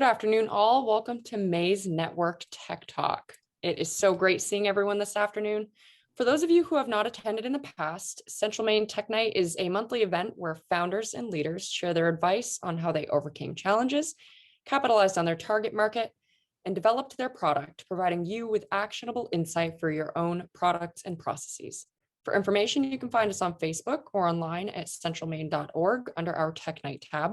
Good afternoon, all. Welcome to May's Network Tech Talk. It is so great seeing everyone this afternoon. For those of you who have not attended in the past, Central Maine Tech Night is a monthly event where founders and leaders share their advice on how they overcame challenges, capitalized on their target market, and developed their product, providing you with actionable insight for your own products and processes. For information, you can find us on Facebook or online at centralmaine.org under our Tech Night tab.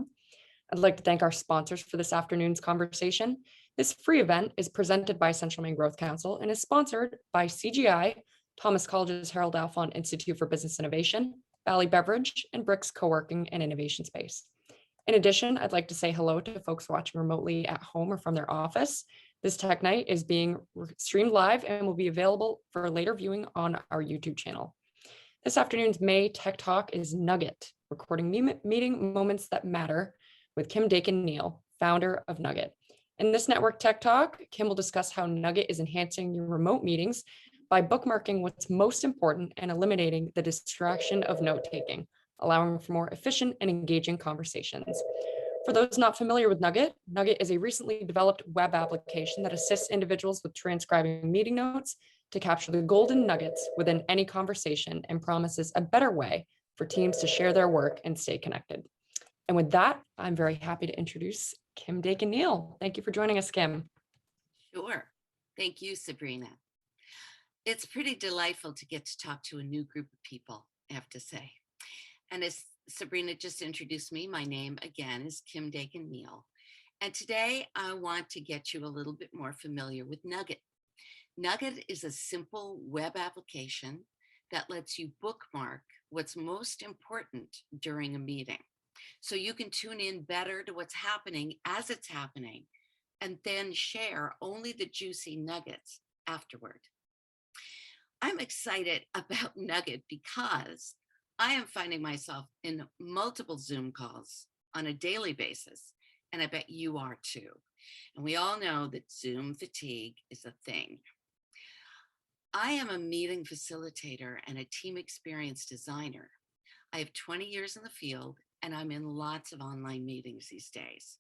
I'd like to thank our sponsors for this afternoon's conversation. This free event is presented by Central Maine Growth Council and is sponsored by CGI, Thomas College's Harold Alfond Institute for Business Innovation, Valley Beverage, and Bricks Co-working and Innovation Space. In addition, I'd like to say hello to folks watching remotely at home or from their office. This Tech Night is being streamed live and will be available for later viewing on our YouTube channel. This afternoon's May Tech Talk is Nugget, recording meeting moments that matter, with Kim Dakin-Neal, founder of Nugget. In this network tech talk, Kim will discuss how Nugget is enhancing your remote meetings by bookmarking what's most important and eliminating the distraction of note-taking, allowing for more efficient and engaging conversations. For those not familiar with Nugget, Nugget is a recently developed web application that assists individuals with transcribing meeting notes to capture the golden nuggets within any conversation and promises a better way for teams to share their work and stay connected. And with that, I'm very happy to introduce Kim Dakin-Neal. Thank you for joining us, Kim. Sure. Thank you, Sabrina. It's pretty delightful to get to talk to a new group of people, I have to say. And as Sabrina just introduced me, my name again is Kim Dakin-Neal. And today I want to get you a little bit more familiar with Nugget. Nugget is a simple web application that lets you bookmark what's most important during a meeting, so you can tune in better to what's happening as it's happening, and then share only the juicy nuggets afterward. I'm excited about Nugget because I am finding myself in multiple Zoom calls on a daily basis, and I bet you are too. And we all know that Zoom fatigue is a thing. I am a meeting facilitator and a team experience designer. I have 20 years in the field, and I'm in lots of online meetings these days.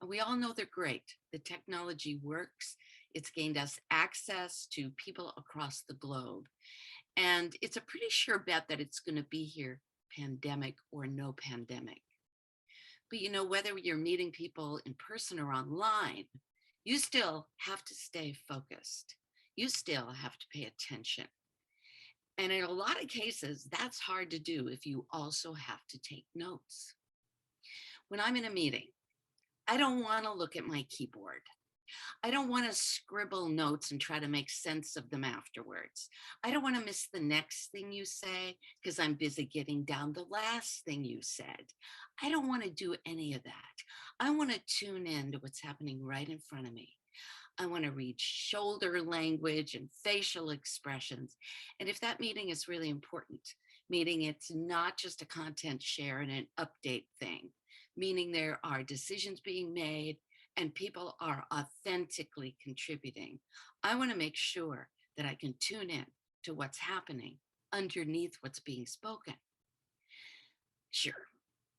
And we all know they're great. The technology works. It's gained us access to people across the globe. And it's a pretty sure bet that it's going to be here, pandemic or no pandemic. But you know, whether you're meeting people in person or online, you still have to stay focused. You still have to pay attention. And in a lot of cases, that's hard to do if you also have to take notes. When I'm in a meeting, I don't want to look at my keyboard. I don't want to scribble notes and try to make sense of them afterwards. I don't want to miss the next thing you say because I'm busy getting down the last thing you said. I don't want to do any of that. I want to tune in to what's happening right in front of me. I want to read shoulder language and facial expressions. And if that meeting is really important, meaning it's not just a content share and an update thing, meaning there are decisions being made and people are authentically contributing, I want to make sure that I can tune in to what's happening underneath what's being spoken. Sure,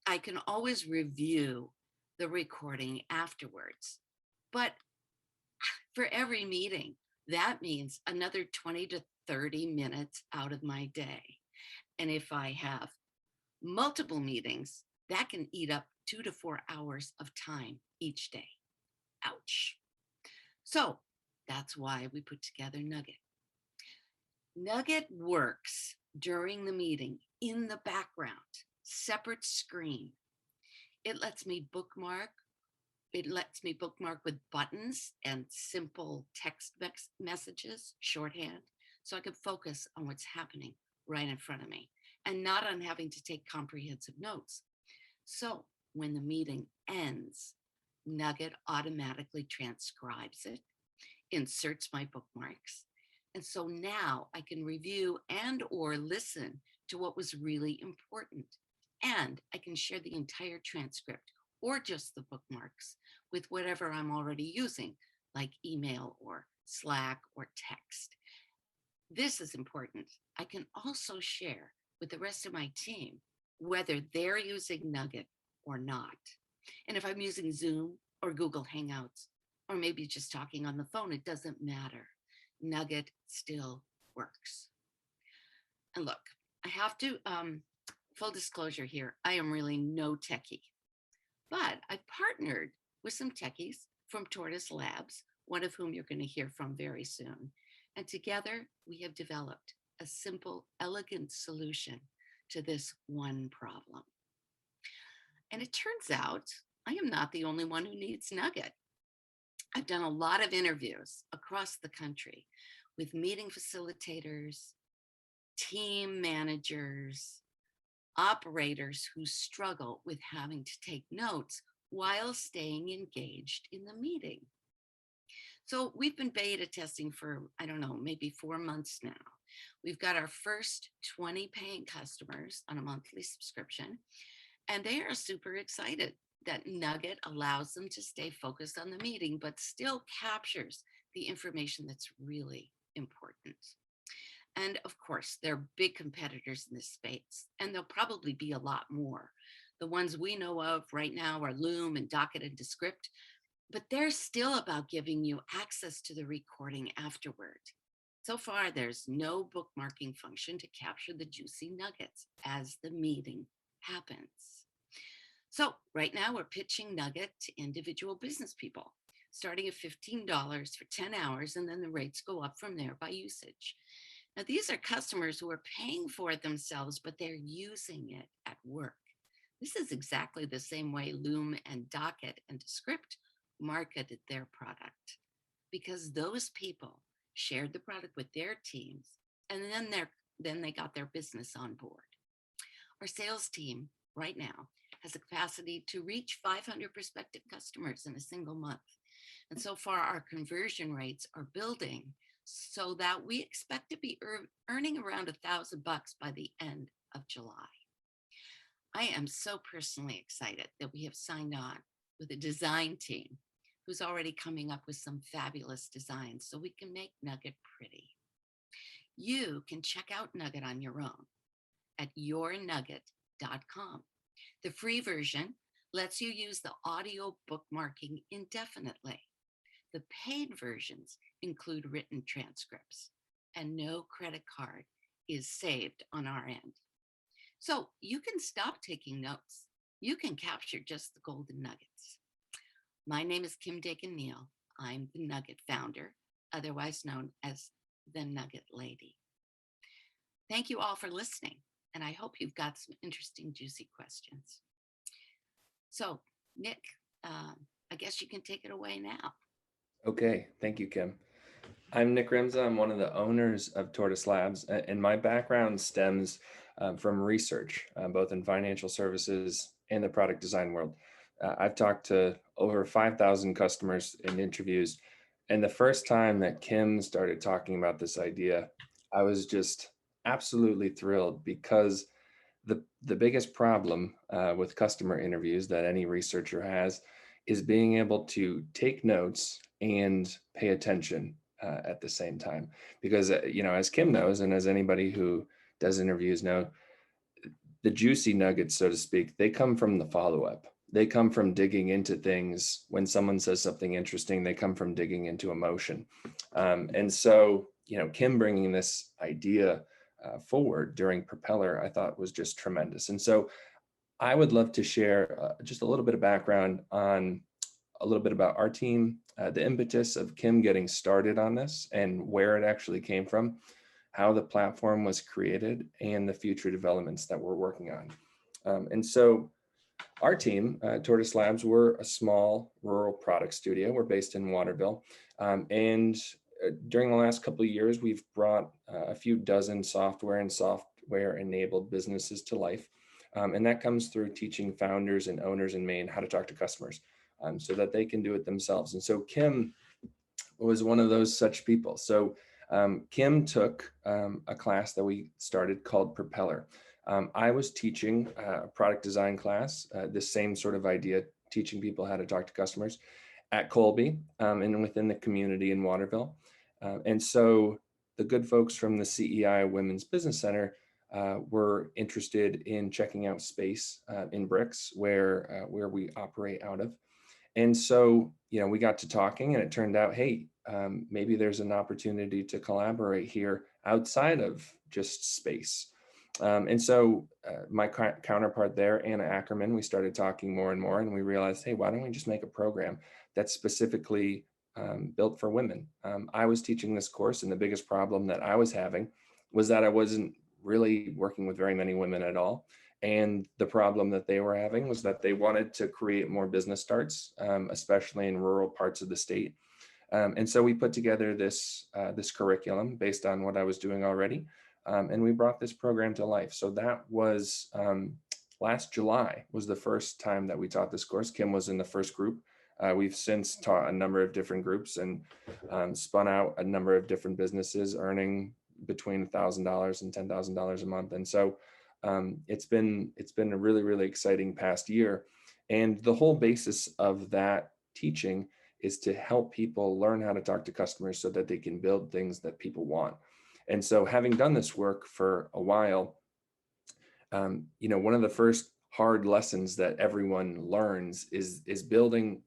I can always review the recording afterwards, but for every meeting, that means another 20 to 30 minutes out of my day. And if I have multiple meetings, that can eat up 2 to 4 hours of time each day. Ouch. So that's why we put together Nugget. Nugget works during the meeting in the background, separate screen. It lets me bookmark. It lets me bookmark with buttons and simple text messages, shorthand, so I can focus on what's happening right in front of me and not on having to take comprehensive notes. So when the meeting ends, Nugget automatically transcribes it, inserts my bookmarks, and so now I can review and or listen to what was really important, and I can share the entire transcript or just the bookmarks with whatever I'm already using, like email or Slack or text. This is important. I can also share with the rest of my team whether they're using Nugget or not. And if I'm using Zoom or Google Hangouts, or maybe just talking on the phone. It doesn't matter. Nugget still works. And look, I have to, full disclosure here, I am really no techie, but I partnered with some techies from Tortoise Labs, one of whom you're going to hear from very soon. And together we have developed a simple, elegant solution to this one problem. And it turns out I am not the only one who needs Nugget. I've done a lot of interviews across the country with meeting facilitators, team managers, operators who struggle with having to take notes while staying engaged in the meeting. So we've been beta testing for, I don't know, maybe 4 months now. We've got our first 20 paying customers on a monthly subscription, and they are super excited that Nugget allows them to stay focused on the meeting, but still captures the information that's really important. And of course, there are big competitors in this space, and there'll probably be a lot more. The ones we know of right now are Loom and Docket and Descript, but they're still about giving you access to the recording afterward. So far, there's no bookmarking function to capture the juicy nuggets as the meeting happens. So right now we're pitching Nugget to individual business people, starting at $15 for 10 hours, and then the rates go up from there by usage. Now, these are customers who are paying for it themselves, but they're using it at work. This is exactly the same way Loom and Docket and Descript marketed their product, because those people shared the product with their teams, and then they got their business on board. Our sales team right now has a capacity to reach 500 prospective customers in a single month. And so far, our conversion rates are building so that we expect to be earning around $1,000 by the end of July. I am so personally excited that we have signed on with a design team who's already coming up with some fabulous designs so we can make Nugget pretty. You can check out Nugget on your own at yournugget.com. The free version lets you use the audio bookmarking indefinitely. The paid versions include written transcripts, and no credit card is saved on our end. So you can stop taking notes. You can capture just the golden nuggets. My name is Kim Dakin-Neal. I'm the Nugget founder, otherwise known as the Nugget Lady. Thank you all for listening, and I hope you've got some interesting, juicy questions. So, Nick, I guess you can take it away now. Okay, thank you, Kim. I'm Nick Remza. I'm one of the owners of Tortoise Labs, and my background stems from research, both in financial services and the product design world. I've talked to over 5,000 customers in interviews, and the first time that Kim started talking about this idea, I was just absolutely thrilled, because the biggest problem with customer interviews that any researcher has is being able to take notes and pay attention at the same time. Because, as Kim knows, and as anybody who does interviews know, the juicy nuggets, so to speak, they come from the follow-up. They come from digging into things. When someone says something interesting, they come from digging into emotion. And so, Kim bringing this idea forward during Propeller, I thought was just tremendous. And so I would love to share just a little bit of background on a little bit about our team, the impetus of Kim getting started on this and where it actually came from, how the platform was created, and the future developments that we're working on. And so our team, Tortoise Labs, we're a small rural product studio. We're based in Waterville. And during the last couple of years, we've brought a few dozen software and software-enabled businesses to life. And that comes through teaching founders and owners in Maine how to talk to customers so that they can do it themselves. And so Kim was one of those such people. So Kim took a class that we started called Propeller. I was teaching a product design class, this same sort of idea, teaching people how to talk to customers at Colby and within the community in Waterville. And so the good folks from the CEI Women's Business Center were interested in checking out space in Bricks, where we operate out of. And so, we got to talking, and it turned out, hey, maybe there's an opportunity to collaborate here outside of just space. And so my counterpart there, Anna Ackerman, we started talking more and more, and we realized, hey, why don't we just make a program that's specifically built for women? I was teaching this course, and the biggest problem that I was having was that I wasn't really working with very many women at all. And the problem that they were having was that they wanted to create more business starts, especially in rural parts of the state. And so we put together this curriculum based on what I was doing already. And we brought this program to life. So that was last July was the first time that we taught this course. Kim was in the first group. We've since taught a number of different groups and spun out a number of different businesses, earning between $1,000 and $10,000 a month. And so it's been a really, really exciting past year. And the whole basis of that teaching is to help people learn how to talk to customers so that they can build things that people want. And so having done this work for a while, one of the first hard lessons that everyone learns is building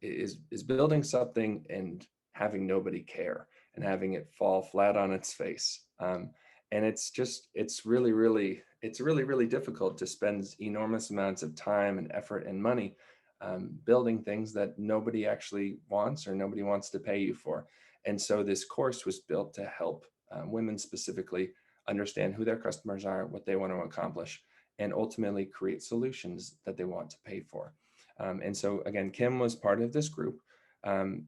something and having nobody care and having it fall flat on its face. And it's really, really difficult to spend enormous amounts of time and effort and money building things that nobody actually wants or nobody wants to pay you for. And so this course was built to help women specifically understand who their customers are, what they want to accomplish, and ultimately create solutions that they want to pay for. And so again, Kim was part of this group.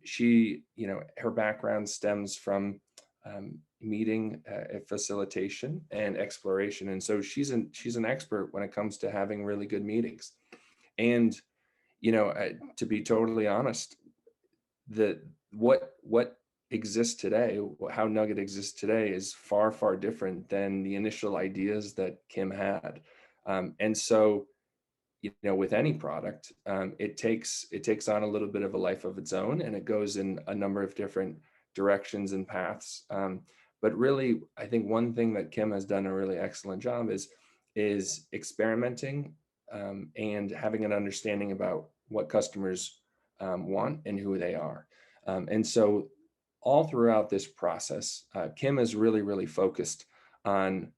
She, her background stems from meeting facilitation and exploration. And so she's an expert when it comes to having really good meetings. And, to be totally honest, what exists today, how Nugget exists today is far, far different than the initial ideas that Kim had. And so, with any product, it takes on a little bit of a life of its own, and it goes in a number of different directions and paths. But really, I think one thing that Kim has done a really excellent job is experimenting and having an understanding about what customers want and who they are. And so all throughout this process, Kim is really, really focused on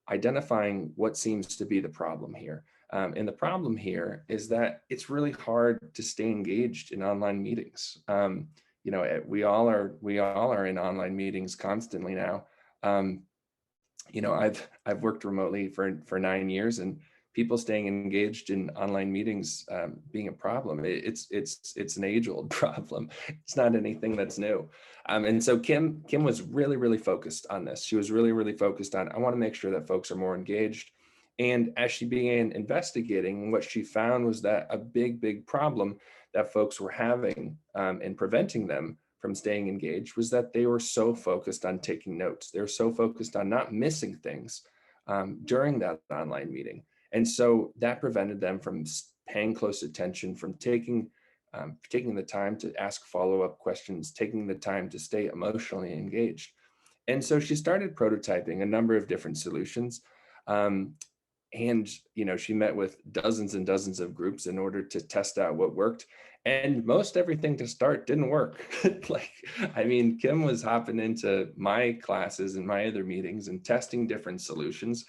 identifying what seems to be the problem here. And the problem here is that it's really hard to stay engaged in online meetings. We all are in online meetings constantly now. I've worked remotely for 9 years, and people staying engaged in online meetings being a problem. It's an age-old problem. It's not anything that's new. And so Kim was really, really focused on this. She was really, really focused on, I want to make sure that folks are more engaged. And as she began investigating, what she found was that a big problem that folks were having and preventing them from staying engaged was that they were so focused on taking notes. They were so focused on not missing things during that online meeting. And so that prevented them from paying close attention, from taking the time to ask follow-up questions, taking the time to stay emotionally engaged. And so she started prototyping a number of different solutions. And she met with dozens and dozens of groups in order to test out what worked. And most everything to start didn't work. Kim was hopping into my classes and my other meetings and testing different solutions,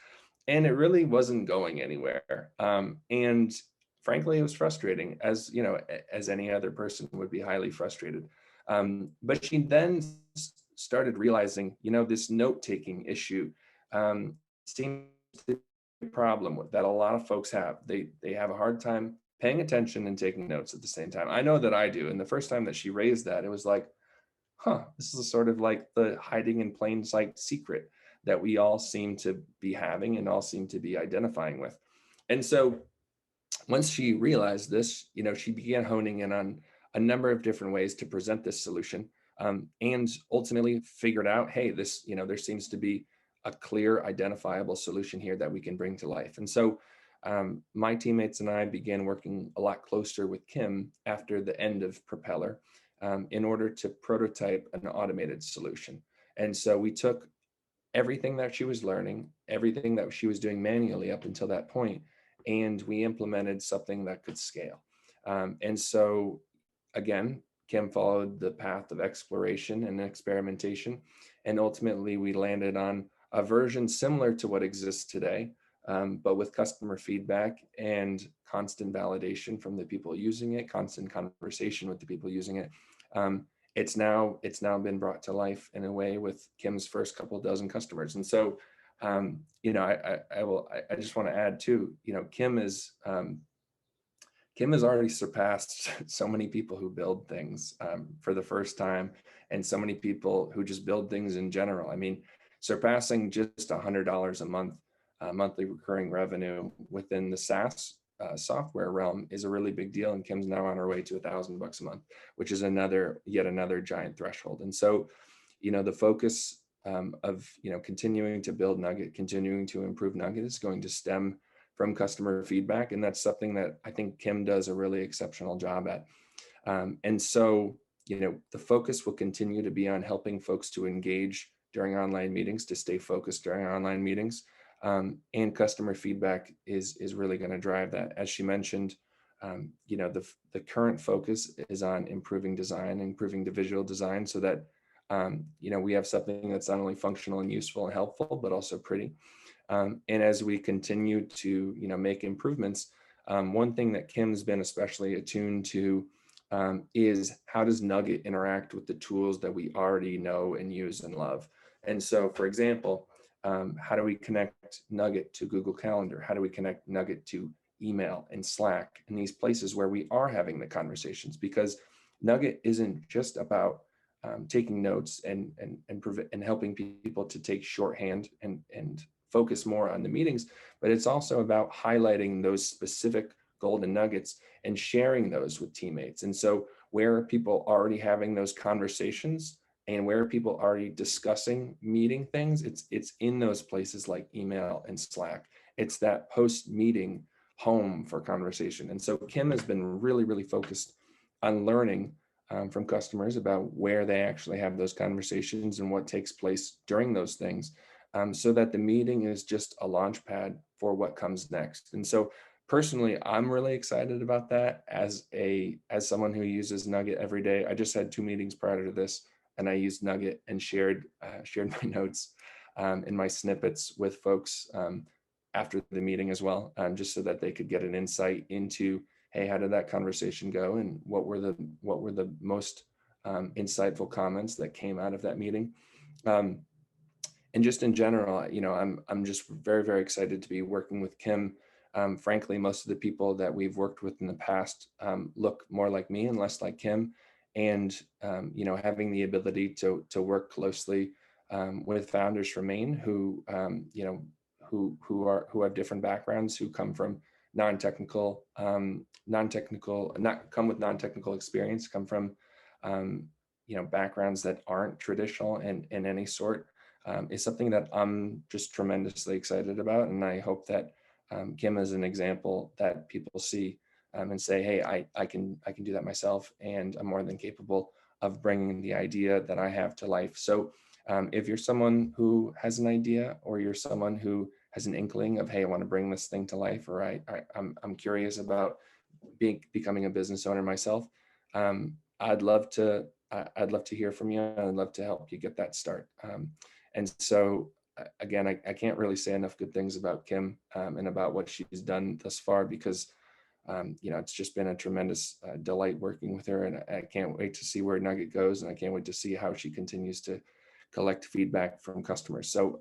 and it really wasn't going anywhere. And frankly, it was frustrating, as any other person would be highly frustrated. But she then started realizing, this note-taking issue seems to be a problem that a lot of folks have. They have a hard time paying attention and taking notes at the same time. I know that I do. And the first time that she raised that, it was like, this is sort of like the hiding in plain sight secret that we all seem to be having and all seem to be identifying with. And so once she realized this, she began honing in on a number of different ways to present this solution, and ultimately figured out, hey, this, there seems to be a clear, identifiable solution here that we can bring to life. And so my teammates and I began working a lot closer with Kim after the end of Propeller in order to prototype an automated solution. And so we took everything that she was learning, everything that she was doing manually up until that point, and we implemented something that could scale. And so again, Kim followed the path of exploration and experimentation, and ultimately we landed on a version similar to what exists today, but with customer feedback and constant validation from the people using it, constant conversation with the people using it. It's now been brought to life in a way with Kim's first couple dozen customers. And so, you know, I just want to add too, you know, Kim has already surpassed so many people who build things for the first time, and so many people who just build things in general. I mean, surpassing just $100 a month, monthly recurring revenue within the SaaS software realm is a really big deal. And Kim's now on her way to $1,000 a month, which is yet another giant threshold. And so, you know, the focus of, you know, continuing to build Nugget, continuing to improve Nugget is going to stem from customer feedback. And that's something that I think Kim does a really exceptional job at. And so, you know, the focus will continue to be on helping folks to engage during online meetings, to stay focused during online meetings. And customer feedback is really going to drive that. As she mentioned, you know, the current focus is on improving design, improving the visual design so that, you know, we have something that's not only functional and useful and helpful, but also pretty. And as we continue to, you know, make improvements, one thing that Kim's been especially attuned to is how does Nugget interact with the tools that we already know and use and love? And so, for example, how do we connect Nugget to Google Calendar? How do we connect Nugget to email and Slack and these places where we are having the conversations? Because Nugget isn't just about taking notes and helping people to take shorthand and focus more on the meetings, but it's also about highlighting those specific golden nuggets and sharing those with teammates. And so where are people already having those conversations and where are people already discussing meeting things? It's in those places like email and Slack. It's that post-meeting home for conversation. And so Kim has been really, really focused on learning from customers about where they actually have those conversations and what takes place during those things. So that the meeting is just a launch pad for what comes next. And so personally, I'm really excited about that as someone who uses Nugget every day. I just had 2 meetings prior to this, and I used Nugget and shared my notes and my snippets with folks after the meeting as well, just so that they could get an insight into, hey, how did that conversation go, and what were the most insightful comments that came out of that meeting. And just in general, you know, I'm just very, very excited to be working with Kim. Frankly, most of the people that we've worked with in the past look more like me and less like Kim. And, you know, having the ability to work closely with founders from Maine who, you know, who have different backgrounds, who come from not come with non-technical experience, come from, you know, backgrounds that aren't traditional in any sort. Is something that I'm just tremendously excited about. And I hope that Kim is an example that people see and say, hey, I can do that myself. And I'm more than capable of bringing the idea that I have to life. So if you're someone who has an idea, or you're someone who has an inkling of, hey, I want to bring this thing to life, or I'm curious about becoming a business owner myself, I'd love to hear from you. I'd love to help you get that start. And so, again, I can't really say enough good things about Kim and about what she's done thus far, because, you know, it's just been a tremendous delight working with her. And I can't wait to see where Nugget goes. And I can't wait to see how she continues to collect feedback from customers. So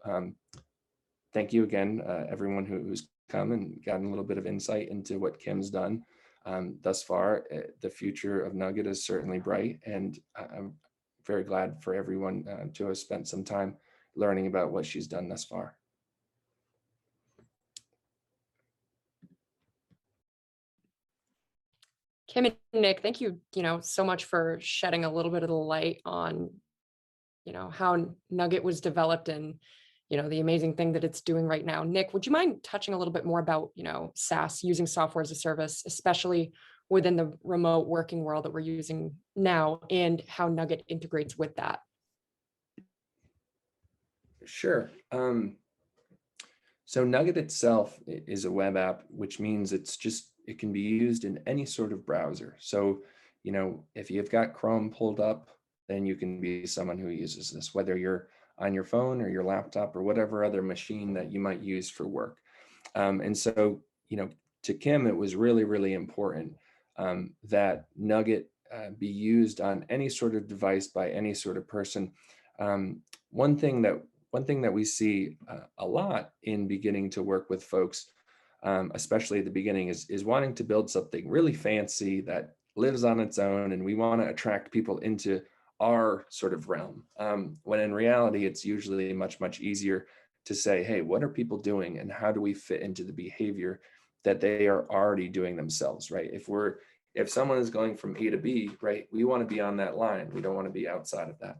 thank you again, everyone who's come and gotten a little bit of insight into what Kim's done thus far. The future of Nugget is certainly bright. And I'm very glad for everyone to have spent some time learning about what she's done thus far. Kim and Nick, thank you, you know, so much for shedding a little bit of the light on, you know, how Nugget was developed and, you know, the amazing thing that it's doing right now. Nick, would you mind touching a little bit more about, you know, SaaS, using software as a service, especially within the remote working world that we're using now, and how Nugget integrates with that? Sure. So Nugget itself is a web app, which means it can be used in any sort of browser. So if you've got Chrome pulled up, then you can be someone who uses this, whether you're on your phone or your laptop or whatever other machine that you might use for work. And so, to Kim, it was really, really important that Nugget be used on any sort of device by any sort of person. Um, one thing that we see a lot in beginning to work with folks, especially at the beginning, is wanting to build something really fancy that lives on its own, and we want to attract people into our sort of realm. When in reality, it's usually much, much easier to say, hey, what are people doing, and how do we fit into the behavior that they are already doing themselves, right? If someone is going from A to B, right, we want to be on that line. We don't want to be outside of that,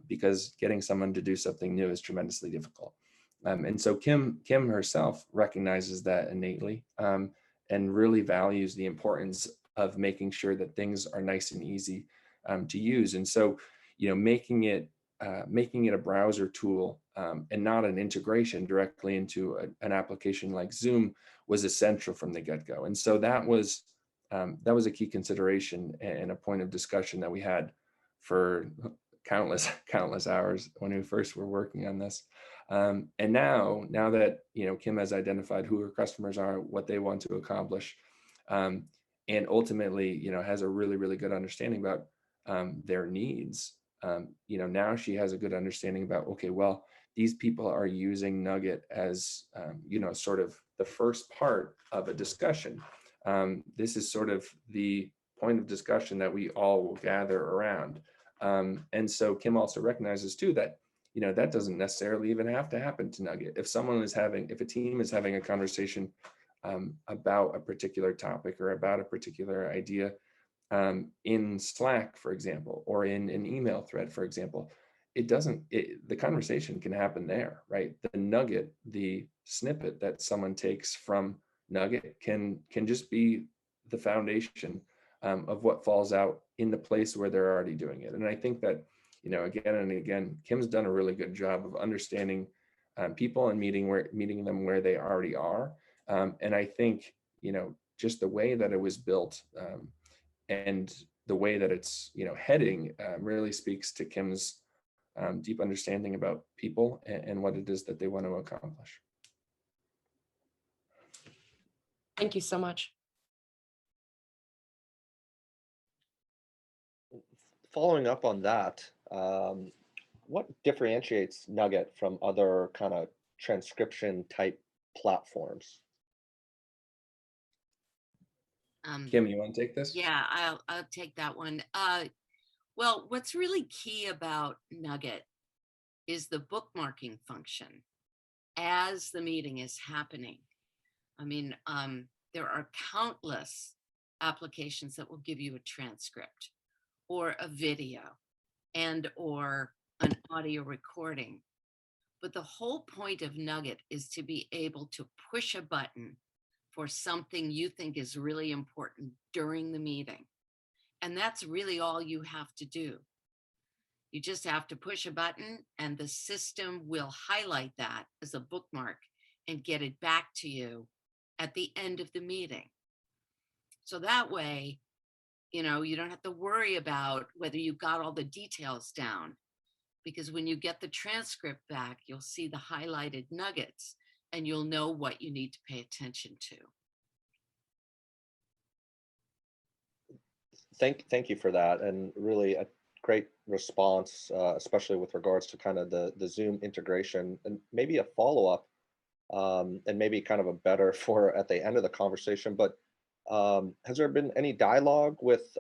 because getting someone to do something new is tremendously difficult. And so Kim herself recognizes that innately, and really values the importance of making sure that things are nice and easy to use. And so, making it a browser tool, and not an integration directly into an application like Zoom, was essential from the get-go. And so that was a key consideration and a point of discussion that we had for countless hours when we first were working on this. And now that Kim has identified who her customers are, what they want to accomplish, and ultimately has a really, really good understanding about their needs. Now she has a good understanding about, okay, well, these people are using Nugget as sort of the first part of a discussion. This is sort of the point of discussion that we all will gather around. And so Kim also recognizes too that that doesn't necessarily even have to happen to Nugget. If a team is having a conversation about a particular topic or about a particular idea, in Slack, for example, or in an email thread, for example, the conversation can happen there, right? The nugget, the snippet that someone takes from Nugget can just be the foundation of what falls out in the place where they're already doing it. And I think that, again and again, Kim's done a really good job of understanding people and meeting them where they already are. And I think, just the way that it was built, and the way that it's heading, really speaks to Kim's deep understanding about people and what it is that they want to accomplish. Thank you so much. Following up on that, what differentiates Nugget from other kind of transcription type platforms? Kim, you want to take this? Yeah, I'll take that one. Well, what's really key about Nugget is the bookmarking function as the meeting is happening. I mean, there are countless applications that will give you a transcript or a video or an audio recording. But the whole point of Nugget is to be able to push a button for something you think is really important during the meeting. And that's really all you have to do. You just have to push a button and the system will highlight that as a bookmark and get it back to you at the end of the meeting. So that way, you don't have to worry about whether you got all the details down, because when you get the transcript back, you'll see the highlighted nuggets and you'll know what you need to pay attention to. Thank you for that, and really a great response, especially with regards to kind of the Zoom integration. And maybe a follow-up, and maybe kind of a better for at the end of the conversation, but has there been any dialogue with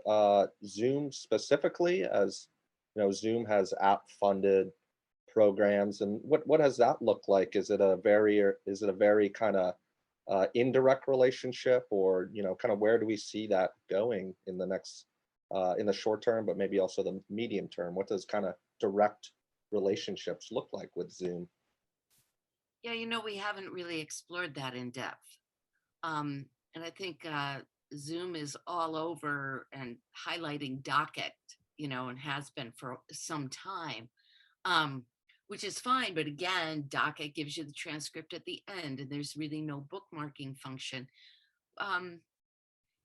Zoom specifically, as Zoom has app-funded programs, and what does that look like? Is it a very kind of indirect relationship, or kind of where do we see that going in the next in the short term, but maybe also the medium term? What does kind of direct relationships look like with Zoom? Yeah, we haven't really explored that in depth. And I think Zoom is all over and highlighting Docket, and has been for some time, which is fine. But again, Docket gives you the transcript at the end, and there's really no bookmarking function.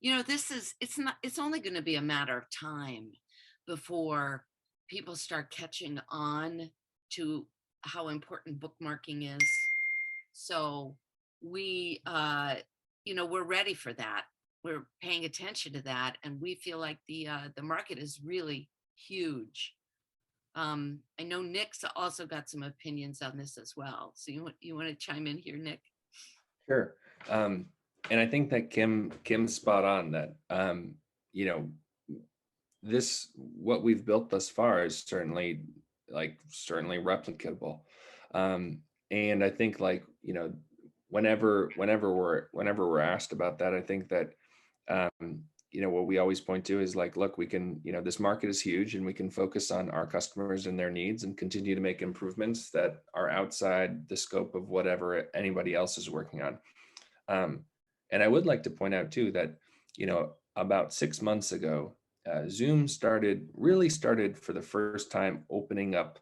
You know, it's only going to be a matter of time before people start catching on to how important bookmarking is. So we, we're ready for that. We're paying attention to that, and we feel like the market is really huge. I know Nick's also got some opinions on this as well. So you want to chime in here, Nick? Sure. And I think that Kim's spot on that, you know, what we've built thus far is certainly replicable. And I think, like, you know, whenever we're asked about that, I think that, you know, what we always point to is like, look, we can, you know, this market is huge and we can focus on our customers and their needs and continue to make improvements that are outside the scope of whatever anybody else is working on. And I would like to point out too that, you know, about 6 months ago, Zoom really started for the first time opening up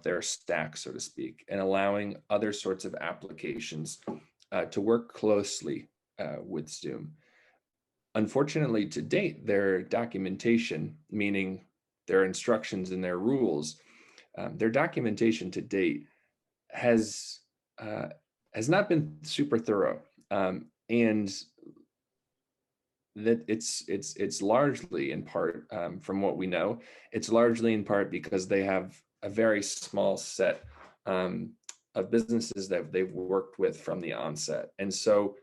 their stack, so to speak, and allowing other sorts of applications to work closely with Zoom. Unfortunately, to date, their documentation, meaning their instructions and their rules, their documentation to date has not been super thorough, and that it's largely in part, from what we know, it's largely in part because they have a very small set of businesses that they've worked with from the onset. And so,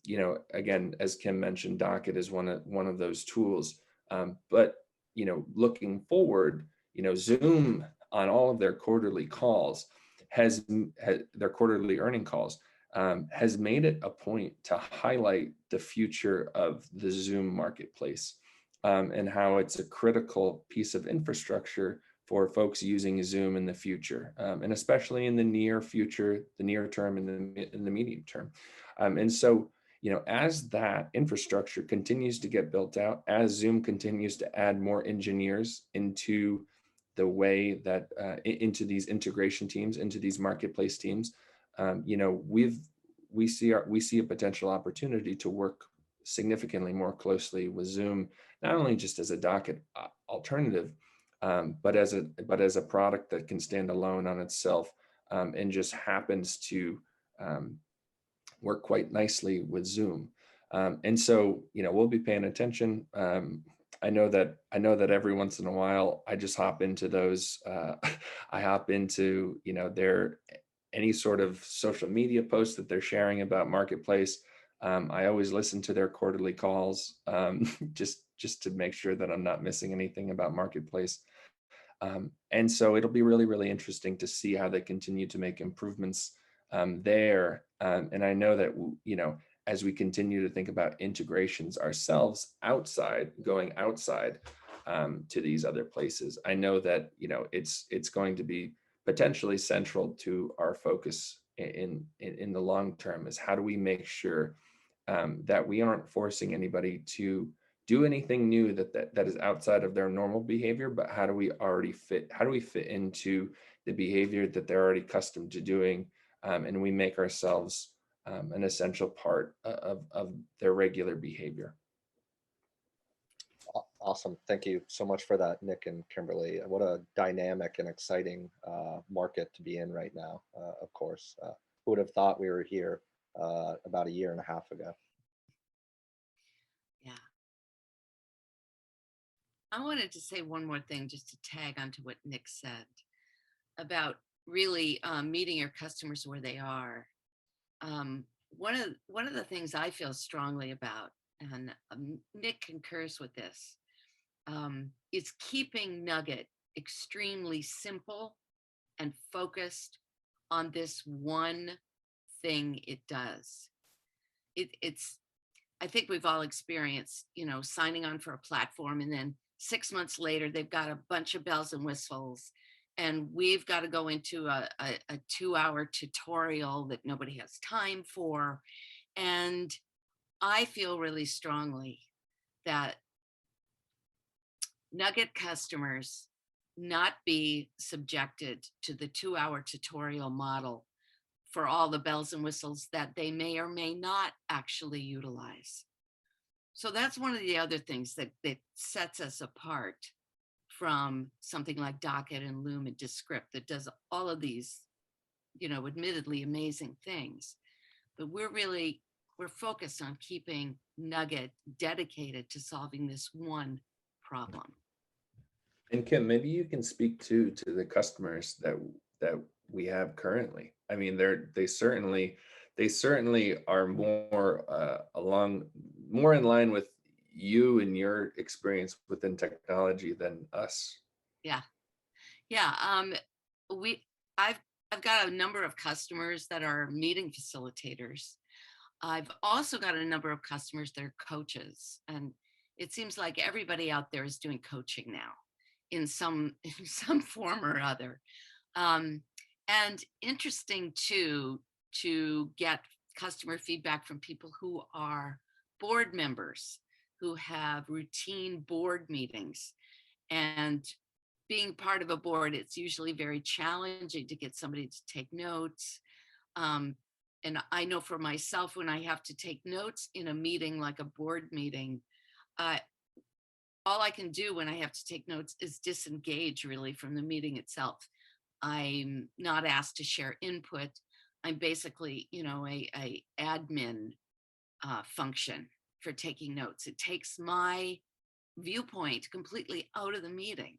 you know, again, as Kim mentioned, Docket is one of those tools. But, you know, looking forward, you know, Zoom on all of their quarterly calls their quarterly earning calls, has made it a point to highlight the future of the Zoom marketplace, and how it's a critical piece of infrastructure for folks using Zoom in the future, and especially in the near future, the near term, and in the medium term. And so, you know, as that infrastructure continues to get built out, as Zoom continues to add more engineers into the way that into these integration teams, into these marketplace teams, you know, we see a potential opportunity to work significantly more closely with Zoom, not only just as a Docket alternative, but as a product that can stand alone on itself, and just happens to work quite nicely with Zoom. And so, you know, we'll be paying attention. I know that every once in a while I just hop into those. I hop into, you know, any sort of social media posts that they're sharing about Marketplace. I always listen to their quarterly calls, just to make sure that I'm not missing anything about Marketplace. And so it'll be really, really interesting to see how they continue to make improvements there. And I know that, you know, as we continue to think about integrations ourselves going outside to these other places, I know that, you know, it's going to be potentially central to our focus in the long term, is how do we make sure that we aren't forcing anybody to do anything new that is outside of their normal behavior, but how do we fit into the behavior that they're already accustomed to doing, and we make ourselves an essential part of their regular behavior. Awesome. Thank you so much for that, Nick and Kimberly. What a dynamic and exciting market to be in right now, of course. Who would have thought we were here about a year and a half ago? Yeah. I wanted to say one more thing just to tag onto what Nick said about really meeting your customers where they are. One of the things I feel strongly about, and Nick concurs with this, is keeping Nugget extremely simple and focused on this one thing it does. I think we've all experienced, you know, signing on for a platform, and then 6 months later, they've got a bunch of bells and whistles, and we've got to go into a 2-hour tutorial that nobody has time for. And I feel really strongly that Nugget customers not be subjected to the 2-hour tutorial model for all the bells and whistles that they may or may not actually utilize. So that's one of the other things that sets us apart from something like Docket and Loom and Descript that does all of these, admittedly amazing things. But we're focused on keeping Nugget dedicated to solving this one problem. And Kim, maybe you can speak to the customers that we have currently. I mean, they certainly are more in line with you and your experience within technology than us. Yeah. I've got a number of customers that are meeting facilitators. I've also got a number of customers that are coaches, and it seems like everybody out there is doing coaching now in some form or other. And interesting too, to get customer feedback from people who are board members, who have routine board meetings. And being part of a board, it's usually very challenging to get somebody to take notes. And I know for myself, when I have to take notes in a meeting, like a board meeting, all I can do when I have to take notes is disengage really from the meeting itself. I'm not asked to share input. I'm basically, a admin function for taking notes. It takes my viewpoint completely out of the meeting.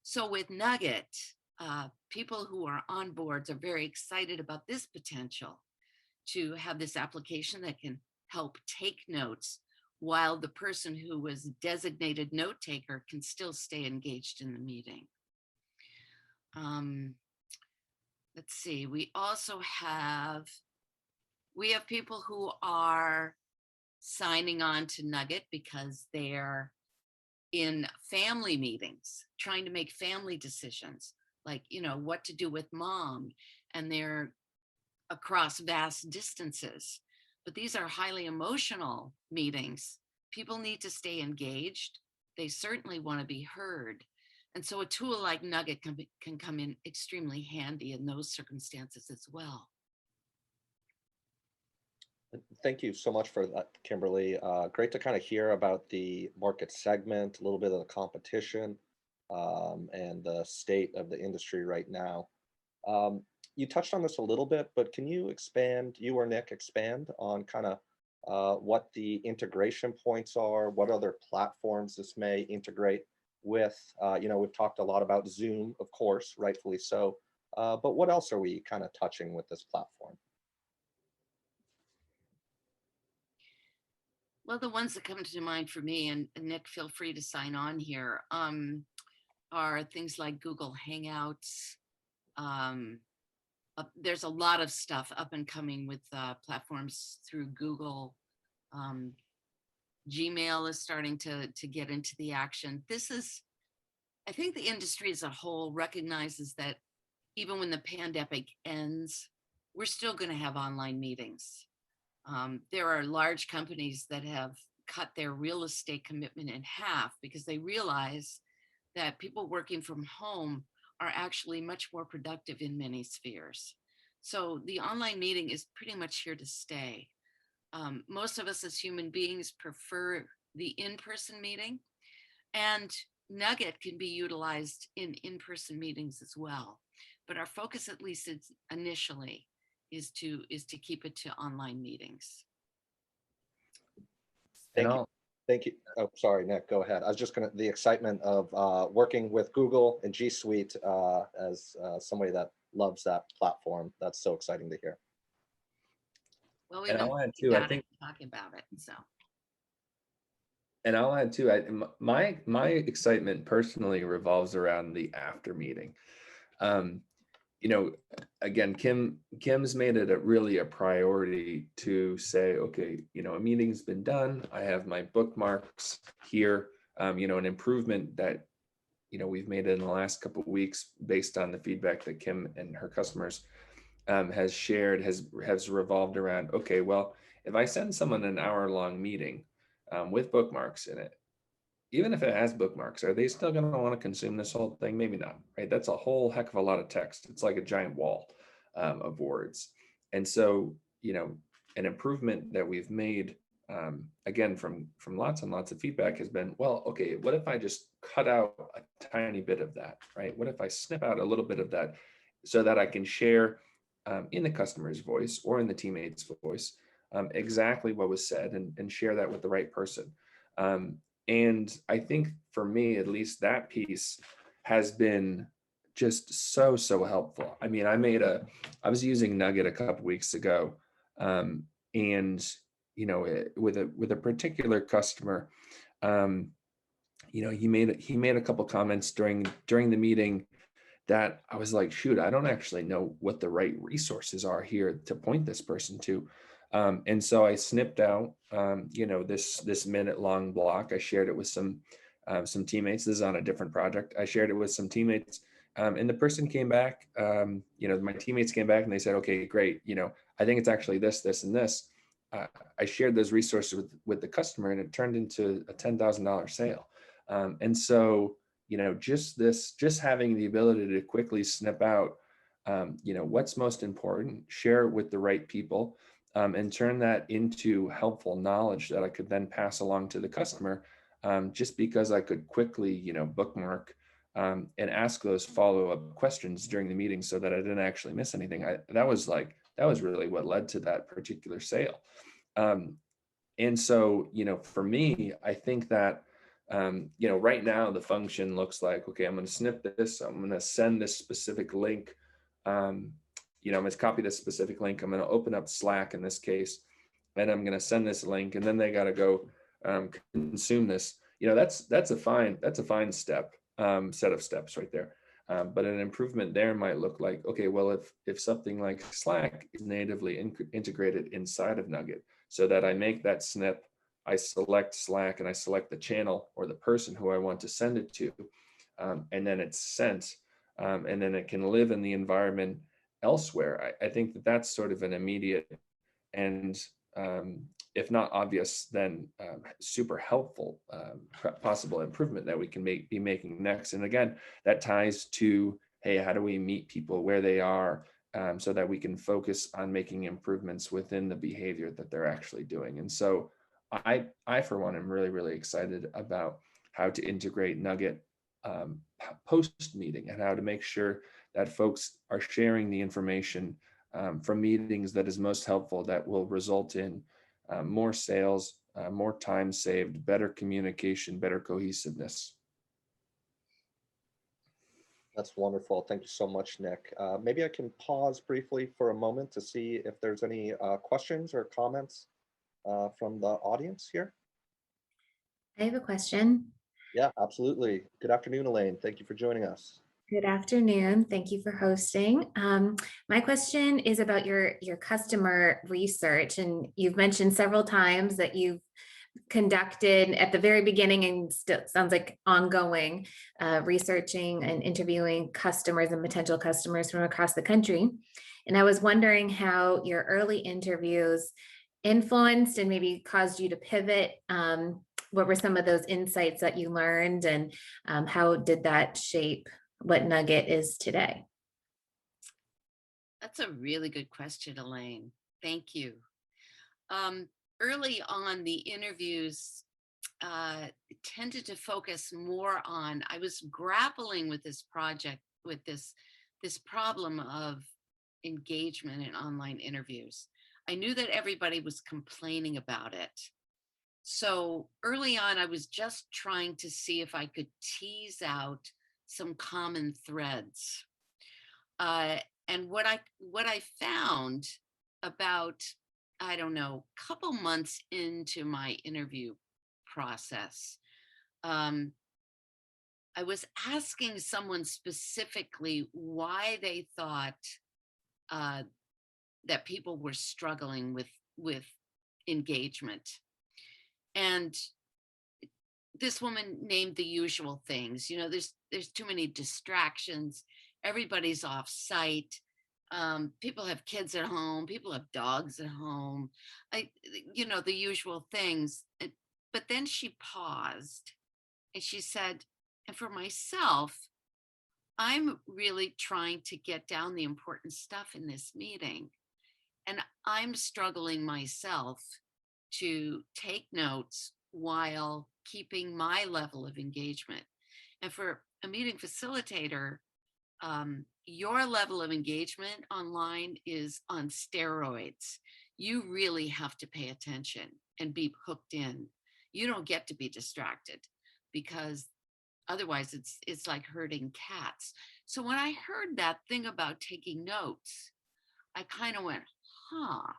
So with Nugget, people who are on boards are very excited about this potential to have this application that can help take notes while the person who was designated note taker can still stay engaged in the meeting. Let's see, we have people who are signing on to Nugget because they're in family meetings, trying to make family decisions, like, what to do with mom, and they're across vast distances. But these are highly emotional meetings. People need to stay engaged. They certainly want to be heard. And so a tool like Nugget can come in extremely handy in those circumstances as well. Thank you so much for that, Kimberly. Great to kind of hear about the market segment, a little bit of the competition, and the state of the industry right now. You touched on this a little bit, but can you expand, you or Nick, expand on kind of what the integration points are, what other platforms this may integrate with? We've talked a lot about Zoom, of course, rightfully so, but what else are we kind of touching with this platform? Well, the ones that come to mind for me, and Nick, feel free to sign on here, are things like Google Hangouts. There's a lot of stuff up and coming with platforms through Google. Gmail is starting to get into the action. I think the industry as a whole recognizes that even when the pandemic ends, we're still going to have online meetings. There are large companies that have cut their real estate commitment in half because they realize that people working from home are actually much more productive in many spheres. So the online meeting is pretty much here to stay. Most of us as human beings prefer the in-person meeting, and Nugget can be utilized in in-person meetings as well. But our focus, at least initially, is to keep it to online meetings. Thank you. Oh, sorry, Nick, go ahead. I was just the excitement of working with Google and G Suite as somebody that loves that platform. That's so exciting to hear. Well, and I'll add too, I think talking about it, so. And I'll add too, my excitement personally revolves around the after meeting. Again, Kim's made it really a priority to say, okay, a meeting's been done. I have my bookmarks here. An improvement that, we've made in the last couple of weeks based on the feedback that Kim and her customers has shared has revolved around, okay, well, if I send someone an hour-long meeting with bookmarks in it, even if it has bookmarks, are they still going to want to consume this whole thing? Maybe not, right? That's a whole heck of a lot of text. It's like a giant wall of words. And so, an improvement that we've made, again, from lots and lots of feedback has been, well, okay, what if I just cut out a tiny bit of that, right? What if I snip out a little bit of that so that I can share in the customer's voice or in the teammate's voice exactly what was said, and share that with the right person. And I think for me, at least, that piece has been just so helpful. I mean, I was using Nugget a couple weeks ago, and with a particular customer, he made a couple comments during the meeting that I was like, shoot, I don't actually know what the right resources are here to point this person to. And so I snipped out, this minute-long block. I shared it with some teammates. This is on a different project. I shared it with some teammates, and the person came back. My teammates came back and they said, "Okay, great. I think it's actually this, this, and this." I shared those resources with the customer, and it turned into a $10,000 sale. And so, just having the ability to quickly snip out, what's most important, share it with the right people, and turn that into helpful knowledge that I could then pass along to the customer, just because I could quickly, bookmark, and ask those follow-up questions during the meeting so that I didn't actually miss anything. That was really what led to that particular sale. And so, for me, I think that, right now the function looks like, okay, I'm going to snip this. I'm going to send this specific link. I'm going to copy this specific link. I'm going to open up Slack in this case, and I'm going to send this link, and then they got to go consume this. That's a fine step, set of steps right there. But an improvement there might look like, okay, well, if something like Slack is natively integrated inside of Nugget, so that I make that snip, I select Slack, and I select the channel or the person who I want to send it to, and then it's sent, and then it can live in the environment elsewhere. I think that that's sort of an immediate and, if not obvious, then super helpful possible improvement that we can be making next. And again, that ties to, hey, how do we meet people where they are, so that we can focus on making improvements within the behavior that they're actually doing. And so I for one, am really, really excited about how to integrate Nugget post meeting, and how to make sure that folks are sharing the information from meetings that is most helpful, that will result in more sales, more time saved, better communication, better cohesiveness. That's wonderful. Thank you so much, Nick. Maybe I can pause briefly for a moment to see if there's any questions or comments from the audience here. I have a question. Yeah, absolutely. Good afternoon, Elaine. Thank you for joining us. Good afternoon. Thank you for hosting. My question is about your customer research, and you've mentioned several times that you've conducted at the very beginning, and still sounds like ongoing, researching and interviewing customers and potential customers from across the country. And I was wondering how your early interviews influenced and maybe caused you to pivot. What were some of those insights that you learned, and how did that shape what Nugget is today? That's a really good question, Elaine. Thank you. Early on, the interviews tended to focus more on, I was grappling with this project, with this problem of engagement in online interviews. I knew that everybody was complaining about it. So early on, I was just trying to see if I could tease out some common threads. And what I found about, I don't know, a couple months into my interview process, I was asking someone specifically why they thought that people were struggling with engagement. And this woman named the usual things. There's too many distractions. Everybody's off site. People have kids at home. People have dogs at home. The usual things. But then she paused and she said, and for myself, I'm really trying to get down the important stuff in this meeting. And I'm struggling myself to take notes while keeping my level of engagement. And for a meeting facilitator, your level of engagement online is on steroids. You really have to pay attention and be hooked in. You don't get to be distracted, because otherwise it's like herding cats. So when I heard that thing about taking notes, I kind of went, huh,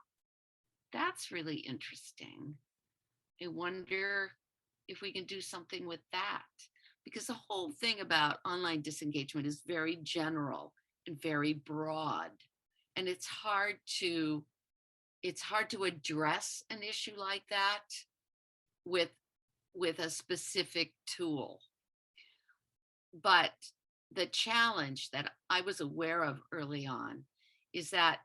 that's really interesting. I wonder if we can do something with that, because the whole thing about online disengagement is very general and very broad, and it's hard to address an issue like that with a specific tool. But the challenge that I was aware of early on is that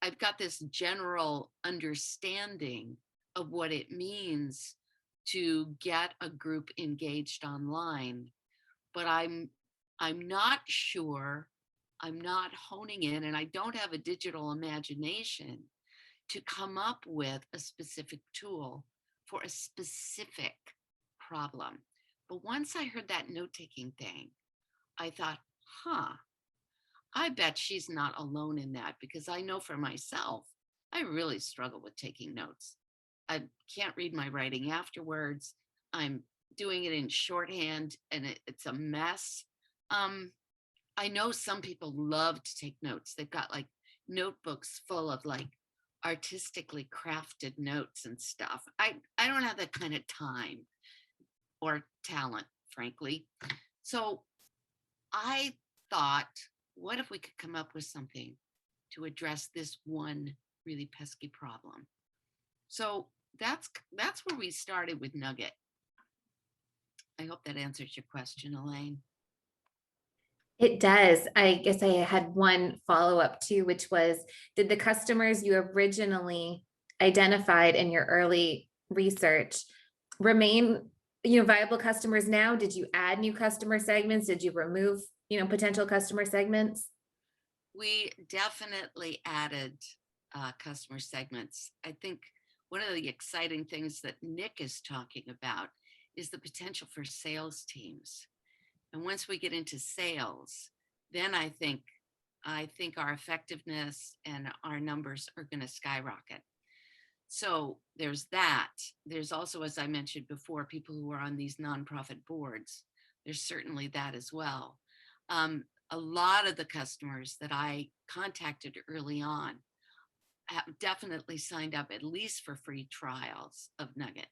I've got this general understanding of what it means to get a group engaged online, but I'm not sure, I'm not honing in, and I don't have a digital imagination to come up with a specific tool for a specific problem. But once I heard that note-taking thing, I thought, huh, I bet she's not alone in that, because I know for myself, I really struggle with taking notes. I can't read my writing afterwards. I'm doing it in shorthand and it's a mess. I know some people love to take notes. They've got like notebooks full of like artistically crafted notes and stuff. I don't have that kind of time or talent, frankly. So I thought, what if we could come up with something to address this one really pesky problem? So that's where we started with Nugget. I hope that answers your question, Elaine. It does. I guess I had one follow-up too, which was, did the customers you originally identified in your early research remain, viable customers now? Did you add new customer segments? Did you remove, potential customer segments? We definitely added customer segments. I think one of the exciting things that Nick is talking about is the potential for sales teams. And once we get into sales, then I think our effectiveness and our numbers are going to skyrocket. So there's that. There's also, as I mentioned before, people who are on these nonprofit boards. There's certainly that as well. A lot of the customers that I contacted early on have definitely signed up at least for free trials of Nugget.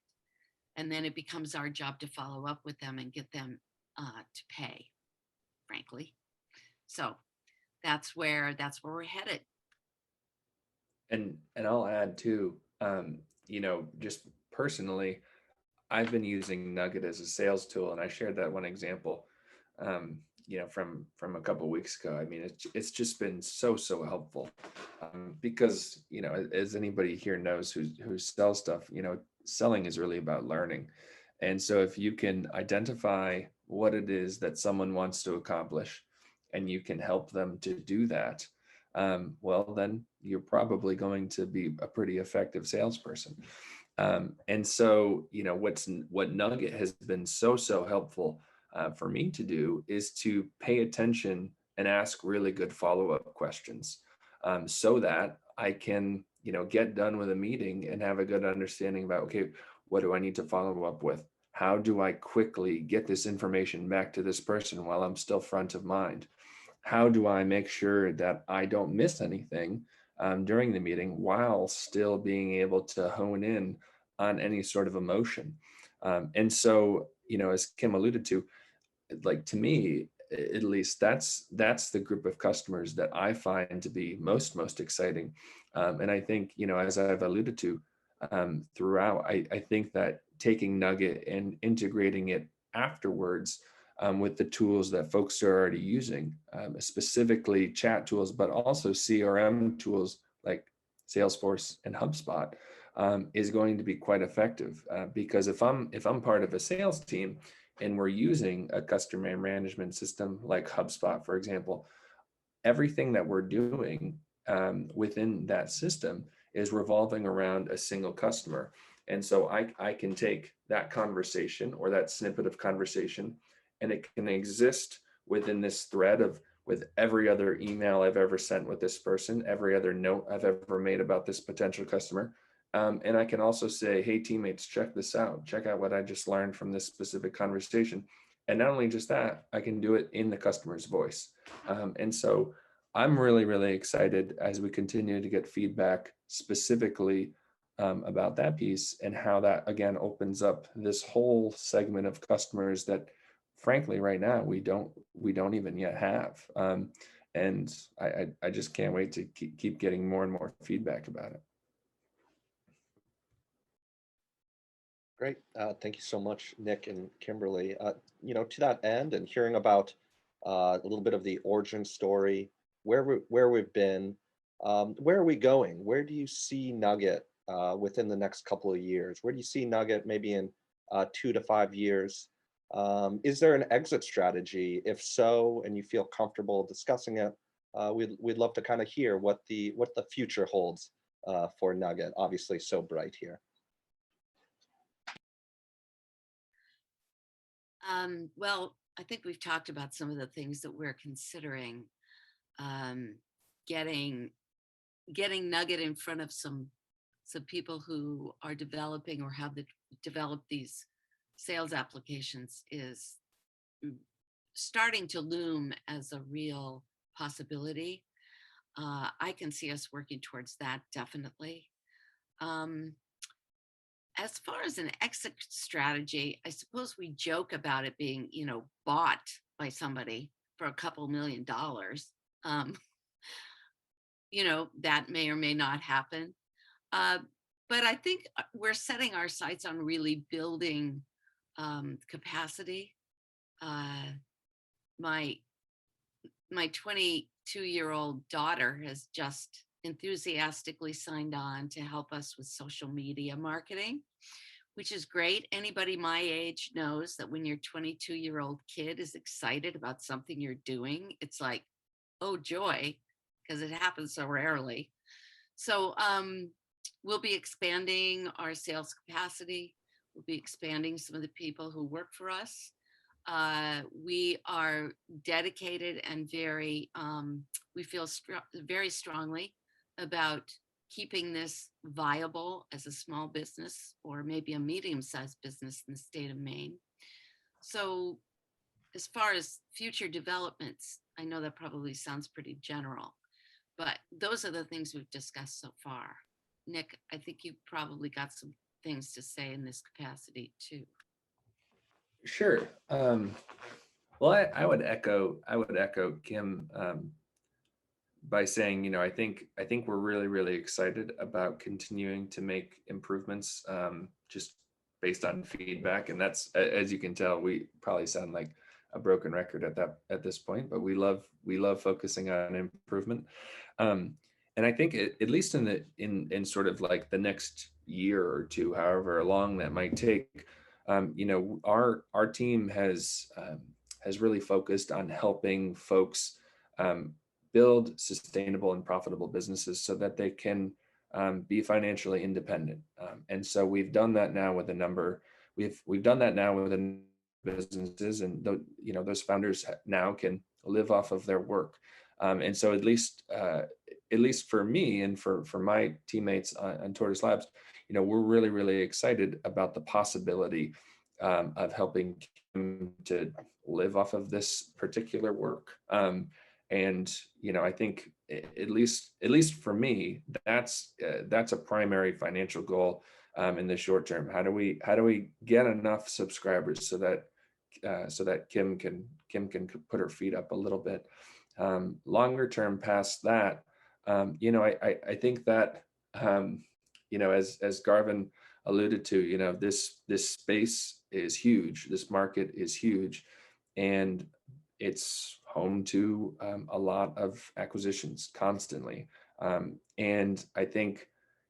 And then it becomes our job to follow up with them and get them to pay, frankly. So that's where we're headed. And I'll add too, just personally, I've been using Nugget as a sales tool, and I shared that one example, from a couple of weeks ago. I mean, it's just been so helpful, because as anybody here knows who sells stuff, selling is really about learning. And so if you can identify what it is that someone wants to accomplish, and you can help them to do that, well, then you're probably going to be a pretty effective salesperson. And so, what Nugget has been so helpful for me to do is to pay attention and ask really good follow-up questions, so that I can, get done with a meeting and have a good understanding about, okay, what do I need to follow up with? How do I quickly get this information back to this person while I'm still front of mind? How do I make sure that I don't miss anything during the meeting while still being able to hone in on any sort of emotion? And so, as Kim alluded to, like, to me, at least, that's the group of customers that I find to be most exciting. And I think, as I've alluded to throughout, I think that taking Nugget and integrating it afterwards with the tools that folks are already using, specifically chat tools, but also CRM tools like Salesforce and HubSpot, is going to be quite effective. Because if I'm part of a sales team and we're using a customer management system like HubSpot, for example, everything that we're doing within that system is revolving around a single customer. And so I can take that conversation or that snippet of conversation, and it can exist within this thread of with every other email I've ever sent with this person, every other note I've ever made about this potential customer. And I can also say, hey, teammates, check this out. Check out what I just learned from this specific conversation. And not only just that, I can do it in the customer's voice. And so I'm really, really excited as we continue to get feedback specifically about that piece and how that, again, opens up this whole segment of customers that frankly, right now, we don't even yet have. And I just can't wait to keep getting more and more feedback about it. Great. Thank you so much, Nick and Kimberly. To that end, and hearing about a little bit of the origin story, where we've been, where are we going? Where do you see Nugget within the next couple of years? Where do you see Nugget maybe in 2 to 5 years? Is there an exit strategy? If so, and you feel comfortable discussing it, we'd love to kind of hear what the future holds for Nugget. Obviously, so bright here. Well, I think we've talked about some of the things that we're considering. Getting Nugget in front of some people who are developing or have developed these sales applications is starting to loom as a real possibility. I can see us working towards that, definitely. As far as an exit strategy, I suppose we joke about it being, bought by somebody for a couple $1 million. That may or may not happen. But I think we're setting our sights on really building capacity. My 22-year-old daughter has just enthusiastically signed on to help us with social media marketing, which is great. Anybody my age knows that when your 22-year-old kid is excited about something you're doing, it's like, oh joy, because it happens so rarely. So we'll be expanding our sales capacity. We'll be expanding some of the people who work for us. We are dedicated and we feel very strongly about keeping this viable as a small business or maybe a medium-sized business in the state of Maine. So as far as future developments, I know that probably sounds pretty general, but those are the things we've discussed so far. Nick, I think you've probably got some things to say in this capacity too. Sure. Well, I would echo Kim by saying, I think we're really, really excited about continuing to make improvements just based on feedback. And that's, as you can tell, we probably sound like a broken record at this point, but we love focusing on improvement. And I think at least in sort of like the next year or two, however long that might take, our team has really focused on helping folks build sustainable and profitable businesses so that they can be financially independent. And so we've done that now with we've done that now with businesses, and those founders now can live off of their work. And so at least for me and for my teammates on Tortoise Labs, we're really, really excited about the possibility of helping them to live off of this particular work. And I think at least for me, that's a primary financial goal in the short term. How do we get enough subscribers so that Kim can put her feet up a little bit. Longer term past that, I think that as Garvin alluded to, this space is huge. This market is huge, and it's home to a lot of acquisitions constantly. And I think,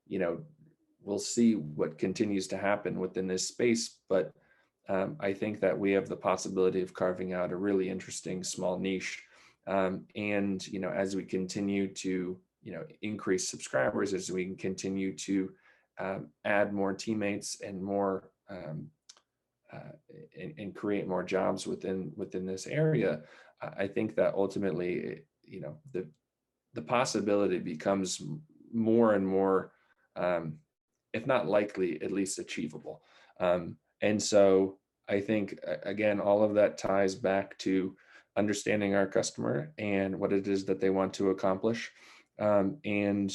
we'll see what continues to happen within this space, but I think that we have the possibility of carving out a really interesting small niche. And, as we continue to, increase subscribers, as we can continue to add more teammates and more and create more jobs within this area, I think that ultimately, the possibility becomes more and more, if not likely, at least achievable. And so I think, again, all of that ties back to understanding our customer and what it is that they want to accomplish, and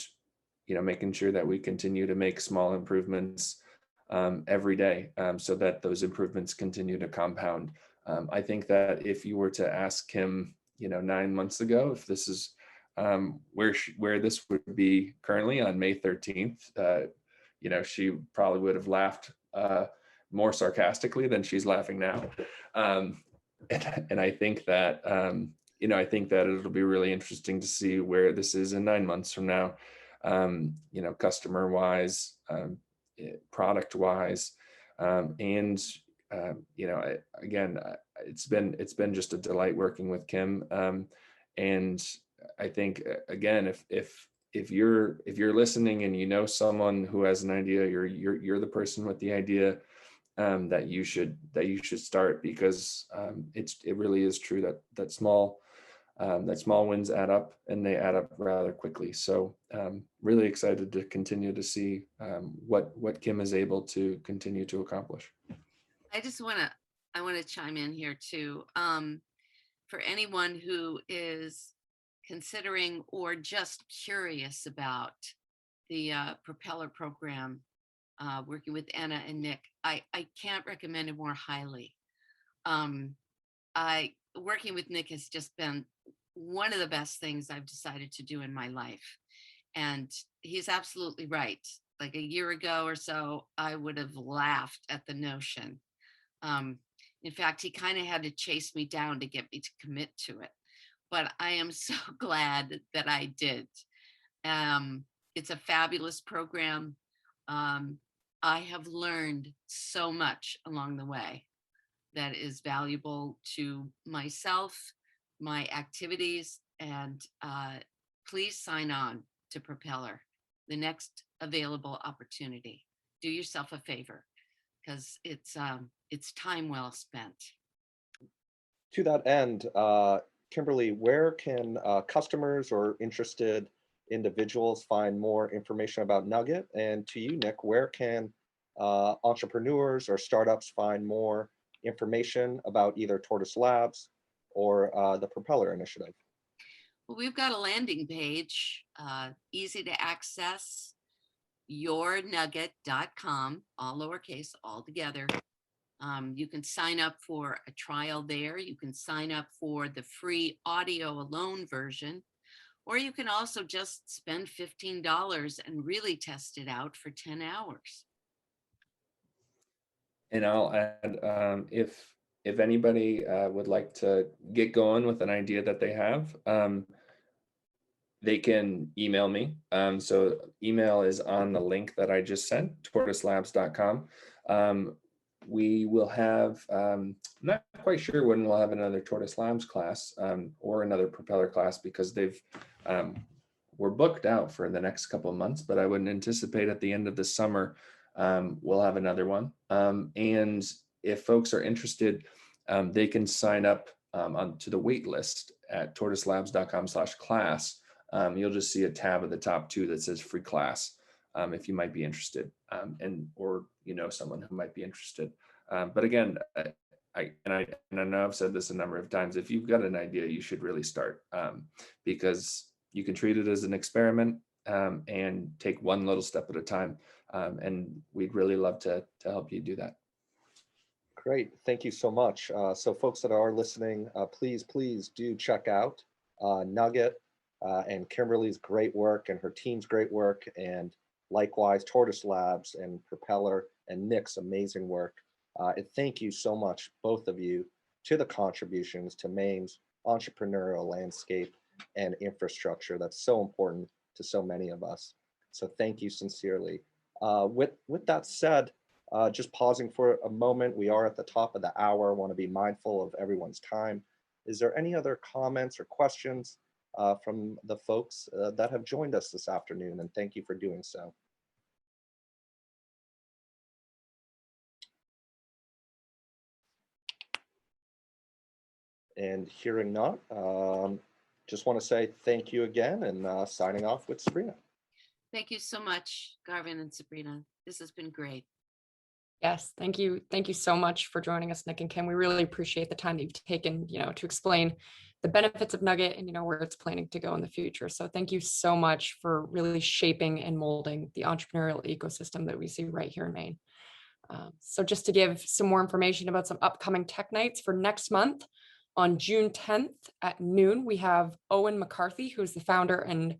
making sure that we continue to make small improvements every day, so that those improvements continue to compound. I think that if you were to ask him, 9 months ago, if this is where this would be currently on May 13th, she probably would have laughed more sarcastically than she's laughing now. And I think that, I think that it'll be really interesting to see where this is in 9 months from now, customer wise, product wise, and again, it's been just a delight working with Kim, and I think, again, if you're listening and someone who has an idea, you're the person with the idea, that you should start, because it really is true that small wins add up, and they add up rather quickly. So really excited to continue to see what Kim is able to continue to accomplish. I want to chime in here too. For anyone who is considering or just curious about the Propeller program, working with Anna and Nick, I can't recommend it more highly. Working with Nick has just been one of the best things I've decided to do in my life. And he's absolutely right. Like a year ago or so, I would have laughed at the notion. In fact, he kind of had to chase me down to get me to commit to it. But I am so glad that I did. It's a fabulous program. I have learned so much along the way that is valuable to myself, my activities, and please sign on to Propeller, the next available opportunity. Do yourself a favor, because it's time well spent. To that end, Kimberly, where can customers or interested individuals find more information about Nugget? And to you, Nick, where can entrepreneurs or startups find more information about either Tortoise Labs or the Propeller initiative? Well, we've got a landing page, easy to access, yournugget.com, all lowercase, all together. You can sign up for a trial there. You can sign up for the free audio alone version, or you can also just spend $15 and really test it out for 10 hours. And I'll add, if anybody would like to get going with an idea that they have, they can email me. So email is on the link that I just sent, tortoiselabs.com. We will have, I'm not quite sure when we'll have another Tortoise Labs class, or another Propeller class, because we're booked out for the next couple of months, but I wouldn't anticipate at the end of the summer we'll have another one. And if folks are interested, they can sign up to the wait list at tortoiselabs.com/class. You'll just see a tab at the top too that says free class, if you might be interested, or someone who might be interested. But again, I know I've said this a number of times, if you've got an idea, you should really start, because you can treat it as an experiment, and take one little step at a time. And we'd really love to help you do that. Great, thank you so much. So folks that are listening, please do check out Nugget and Kimberly's great work and her team's great work, and likewise Tortoise Labs and Propeller and Nick's amazing work. And thank you so much, both of you, to the contributions to Maine's entrepreneurial landscape and infrastructure that's so important to so many of us. So thank you sincerely. With that said, just pausing for a moment, we are at the top of the hour. I want to be mindful of everyone's time. Is there any other comments or questions from the folks that have joined us this afternoon, and thank you for doing so. And hearing none, just want to say thank you again, and signing off with Sabrina. Thank you so much, Garvin and Sabrina. This has been great. Yes, thank you. Thank you so much for joining us, Nick and Kim. We really appreciate the time that you've taken, to explain the benefits of Nugget and, where it's planning to go in the future. So thank you so much for really shaping and molding the entrepreneurial ecosystem that we see right here in Maine. So just to give some more information about some upcoming tech nights for next month, on June 10th at noon, we have Owen McCarthy, who's the founder and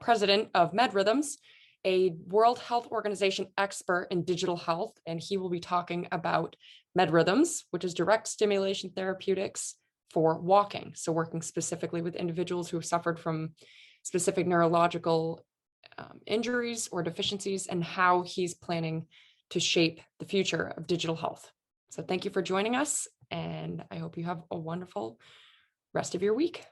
president of MedRhythms, a World Health Organization expert in digital health, and he will be talking about MedRhythms, which is direct stimulation therapeutics for walking. So working specifically with individuals who have suffered from specific neurological injuries or deficiencies, and how he's planning to shape the future of digital health. So thank you for joining us, and I hope you have a wonderful rest of your week.